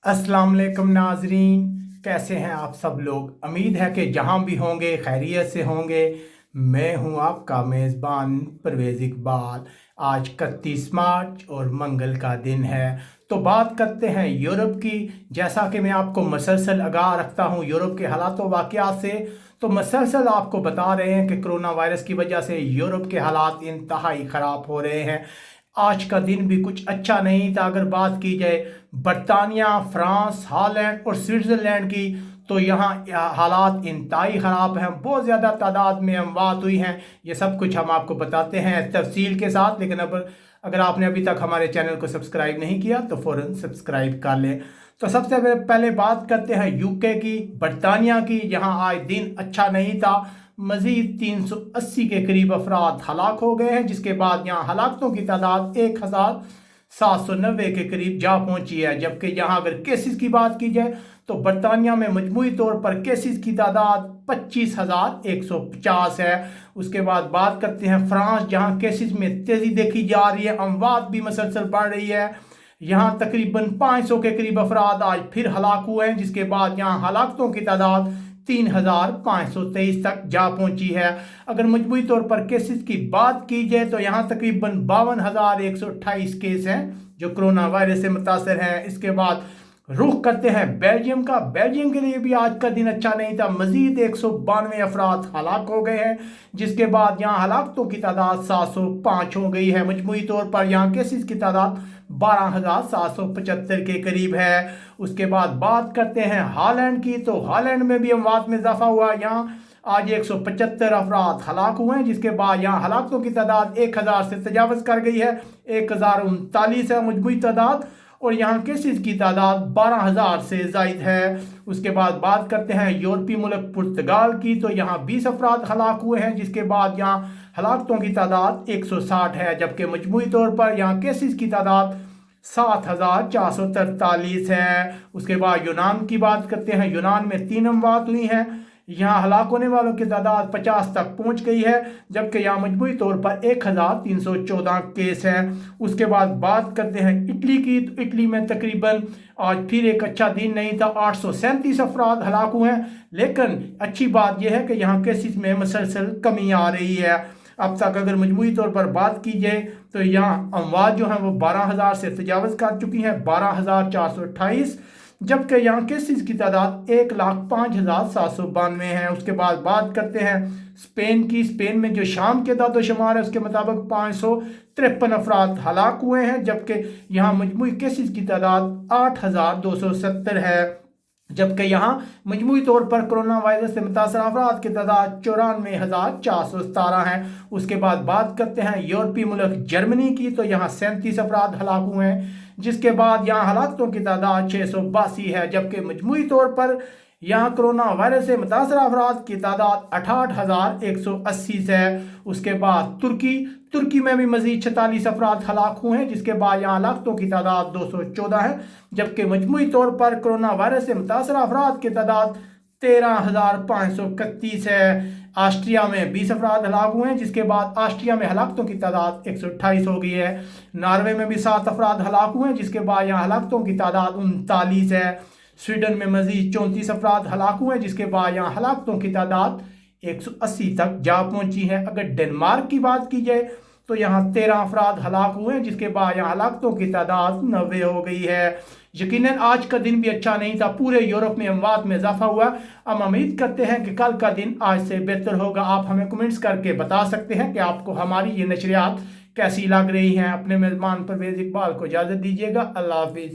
अस्सलाम वालेकुम नाजरीन, कैसे हैं आप सब लोग। उम्मीद है कि जहां भी होंगे खैरियत से होंगे। मैं हूं आपका मेज़बान परवेज़ इकबाल। आज 31 मार्च और मंगल का दिन है। तो बात करते हैं यूरोप की। जैसा कि मैं आपको मसलसल आगाह रखता हूं यूरोप के हालात व वाक़यात से, तो मसलसल आपको बता रहे हैं कि कोरोना वायरस की वजह से यूरोप के हालात इंतहाई ख़राब हो रहे हैं। आज का दिन भी कुछ अच्छा नहीं था। अगर बात की जाए बरतानिया, फ्रांस, हॉलैंड और स्विट्ज़रलैंड की, तो यहाँ हालात इंतहाई ख़राब हैं। बहुत ज़्यादा तादाद में अमवात हुई हैं। ये सब कुछ हम आपको बताते हैं तफसील के साथ। लेकिन अब अगर आपने अभी तक हमारे चैनल को सब्सक्राइब नहीं किया तो फ़ौरन सब्सक्राइब कर लें। तो सबसे पहले बात करते हैं यूके की, बरतानिया की। यहाँ आज दिन अच्छा नहीं था। मज़ीद 380 के करीब अफराद हलाक हो गए हैं, जिसके बाद यहाँ हलाकतों की तादाद 1790 के करीब जा पहुंची है। जबकि यहाँ अगर केसेस की बात की जाए तो बरतानिया में मजमूई तौर पर केसेस की तादाद 25,150 है। उसके बाद बात करते हैं फ्रांस, जहाँ केसेस में तेज़ी देखी जा रही है, अमवात भी मसलसल बढ़ रही है। यहाँ तकरीबन 500 के करीब अफराद आज फिर हलाक हुए हैं, जिसके बाद यहाँ हलाकतों की तादाद 3,523 तक जा पहुंची है। अगर मजमूई तौर पर केसेस की बात की जाए तो यहाँ तकरीबन 52,128 केस हैं जो कोरोना वायरस से मुतासर हैं। इसके बाद रुख करते हैं बेल्जियम का। बेल्जियम के लिए भी आज का दिन अच्छा नहीं था। मजीद 192 अफराद हलाक हो गए हैं, जिसके बाद यहाँ हलाकतों की तादाद 705 हो गई है। मजमूई तौर पर यहाँ केसेस की तादाद 12,775 के करीब है। उसके बाद बात करते हैं हॉलैंड की, तो हॉलैंड में भी अमवात में इजाफा हुआ। यहाँ आज 175 अफराद हलाक हुए हैं, जिसके बाद यहाँ हलाकतों की तादाद 1000 से तजावज़ कर गई है। 1039 है मजमूई तादाद, और यहाँ केसेस की तादाद 12,000 से ज़ायद है। उसके बाद बात करते हैं यूरोपीय मुल्क पुर्तगाल की, तो यहाँ 20 अफराद हलाक हुए हैं, जिसके बाद यहाँ हलाकतों की तादाद 160 है। जबकि मजमूई तौर पर यहाँ केसेस की तादाद 7,443 है। उसके बाद यूनान की बात करते हैं। यूनान में 3 अमवात हुई हैं। यहाँ हलाक होने वालों की तादाद 50 तक पहुँच गई है, जबकि यहाँ मजमूई तौर पर 1,314 केस हैं। उसके बाद बात करते हैं इटली की, तो इटली में तकरीबन आज फिर एक अच्छा दिन नहीं था। 837 अफराद हलाक हुए हैं। लेकिन अच्छी बात यह है कि यहाँ केसेस में मसलसल कमी आ रही है। अब तक अगर मजमूई तौर पर बात की जाए तो यहाँ अमवात जो हैं वो 12,000 से तजावज़ कर चुकी हैं, 12,428। जबकि यहाँ केसेस की तादाद 1,05,792 है। उसके बाद बात करते हैं स्पेन की। स्पेन में जो शाम के दादोशुमार है उसके मुताबिक 553 अफराद हलाक हुए हैं, जबकि यहाँ मजमूई केसेस की तादाद 8,270 है। जबकि यहाँ मजमूई तौर पर कोरोना वायरस से मुतासर अफराद की तादाद 94,417 है। उसके बाद बात करते हैं यूरोपीय मुल्क जर्मनी की, तो यहाँ 37 अफराद हलाक हुए हैं, जिसके बाद यहाँ हलाकतों की तादाद 682 है। जबकि मजमूई तौर पर यहाँ कोरोना वायरस से मुतासर अफराद की तादाद 68,180 है। उसके बाद तुर्की में भी मजीद 46 अफराद हलाक हुए हैं, जिसके बाद यहाँ हलाकतों की तादाद 214 है। जबकि मजमूई तौर पर कोरोना वायरस से मुतासर अफराद की तादाद 13,531 है। ऑस्ट्रिया में 20 अफराद हलाक हुए हैं, जिसके बाद ऑस्ट्रिया में हलाकतों की तादाद 128 हो गई है। नॉर्वे में भी 7 अफराद हलाक हुए हैं, जिसके बाद यहाँ हलाकतों की तादाद 39 है। स्वीडन में मजीद 34 अफराद हलाक हुए हैं, जिसके बाद यहाँ हलाकतों की तादाद 180 तक जा पहुंची है। अगर डेनमार्क की बात की जाए तो यहाँ 13 अफराद हलाक हुए हैं, जिसके बाद यहाँ हलाकतों की तादाद 90 हो गई है। यकीनन आज का दिन भी अच्छा नहीं था। पूरे यूरोप में अमवात में इजाफा हुआ। हम उम्मीद करते हैं कि कल का दिन आज से बेहतर होगा। आप हमें कमेंट्स करके बता सकते हैं कि आपको हमारी ये नशरियात कैसी लग रही हैं। अपने मेज़बान परवेज़ इकबाल को इजाज़त दीजिएगा। अल्लाह हाफिज़।